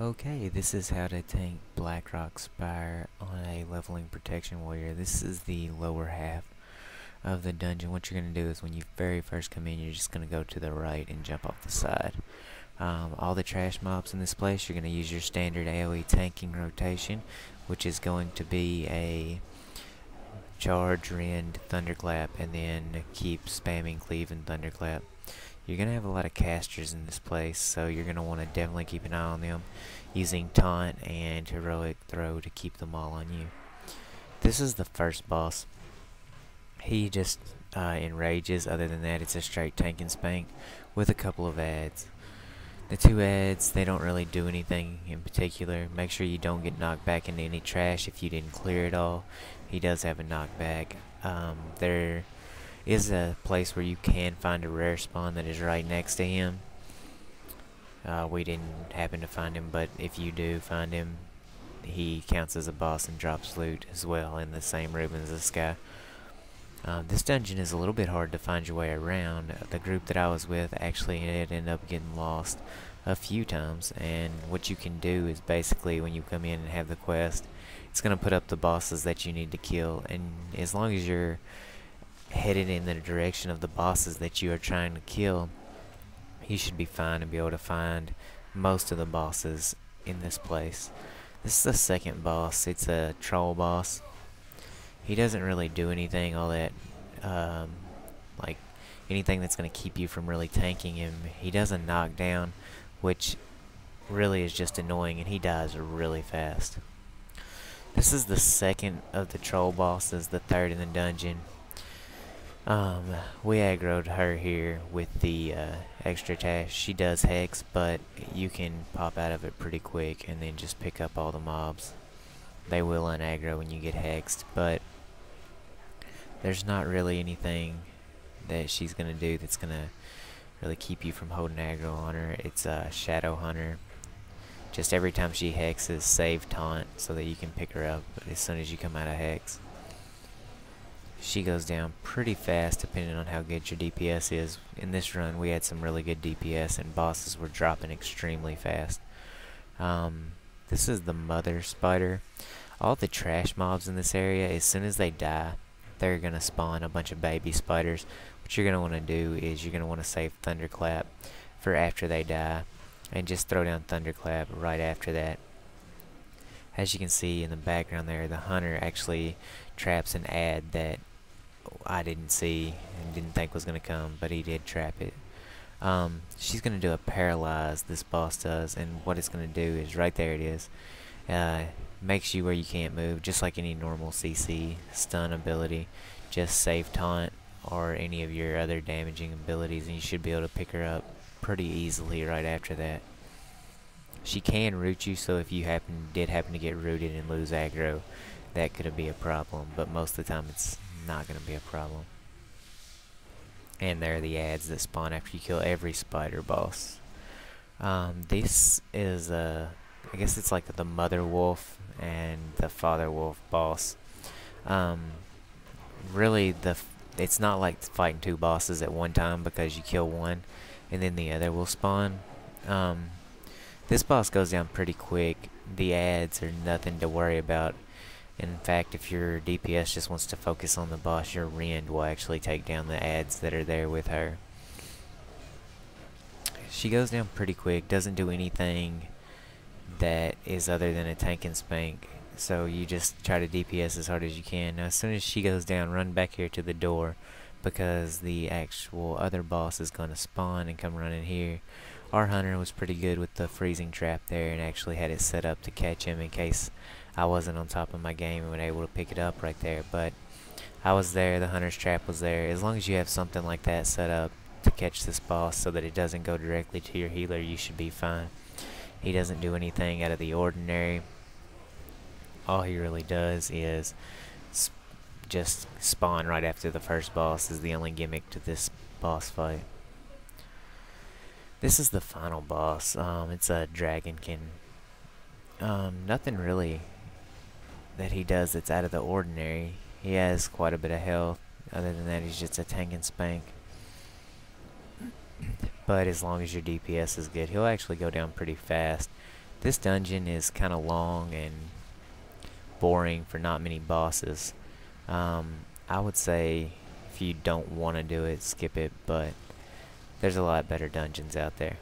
Okay, this is how to tank Blackrock Spire on a leveling protection warrior. This is the lower half of the dungeon. What you're going to do is when you very first come in, you're just going to go to the right and jump off the side. All the trash mobs in this place, you're going to use your standard AoE tanking rotation, which is going to be a charge, rend, thunderclap, and then keep spamming cleave and thunderclap. You're going to have a lot of casters in this place, so you're going to want to definitely keep an eye on them, using taunt and heroic throw to keep them all on you. This is the first boss. He just enrages. Other than that, it's a straight tank and spank with a couple of adds. The two adds, they don't really do anything in particular. Make sure you don't get knocked back into any trash if you didn't clear it all. He does have a knockback. There is a place where you can find a rare spawn that is right next to him. We didn't happen to find him, but if you do find him, he counts as a boss and drops loot as well in the same room as this guy. This dungeon is a little bit hard to find your way around. The group that I was with actually ended up getting lost a few times, and what you can do is basically when you come in and have the quest, it's going to put up the bosses that you need to kill, and as long as you're headed in the direction of the bosses that you are trying to kill, you should be fine and be able to find most of the bosses in this place. This is the second boss. It's a troll boss. He doesn't really do anything all that, like anything that's going to keep you from really tanking him. He does a knockdown, which really is just annoying, and he dies really fast. This is the second of the troll bosses, the third in the dungeon. We aggroed her here with the extra task. She does hex, but you can pop out of it pretty quick and then just pick up all the mobs. They will unaggro when you get hexed, but there's not really anything that she's gonna do that's gonna really keep you from holding aggro on her. It's a Shadow Hunter. Just every time she hexes, save taunt so that you can pick her up as soon as you come out of hex. She goes down pretty fast depending on how good your DPS is. In this run we had some really good DPS and bosses were dropping extremely fast. This is the mother spider. All the trash mobs in this area, as soon as they die, they're going to spawn a bunch of baby spiders. What you're going to want to do is you're going to want to save thunderclap for after they die, and just throw down thunderclap right after that. As you can see in the background there, the hunter actually traps an ad that I didn't see and didn't think was going to come, but he did trap it. She's going to do a paralyze, this boss does, and what it's going to do is, right there it is, makes you where you can't move, just like any normal CC stun ability. Just save taunt or any of your other damaging abilities, and you should be able to pick her up pretty easily right after that. She can root you, so if you did happen to get rooted and lose aggro, that could be a problem, but most of the time it's not going to be a problem. And there are the ads that spawn after you kill every spider boss. This is I guess it's like the mother wolf and the father wolf boss. Really, it's not like fighting two bosses at one time, because you kill one and then the other will spawn. This boss goes down pretty quick. The ads are nothing to worry about. In fact, if your DPS just wants to focus on the boss, your rend will actually take down the ads that are there with her. She goes down pretty quick, doesn't do anything that is other than a tank and spank, so you just try to DPS as hard as you can. Now as soon as she goes down, run back here to the door, because the actual other boss is going to spawn and come running here. Our hunter was pretty good with the freezing trap there and actually had it set up to catch him in case I wasn't on top of my game and was able to pick it up right there. But I was there, the hunter's trap was there. As long as you have something like that set up to catch this boss so that it doesn't go directly to your healer, you should be fine. He doesn't do anything out of the ordinary. All he really does is just spawn right after the first boss is the only gimmick to this boss fight. This is the final boss. It's a dragonkin. Nothing really that he does that's out of the ordinary. He has quite a bit of health. Other than that, he's just a tank and spank. But as long as your DPS is good, he'll actually go down pretty fast. This dungeon is kind of long and boring for not many bosses. I would say if you don't want to do it, skip it, but there's a lot better dungeons out there.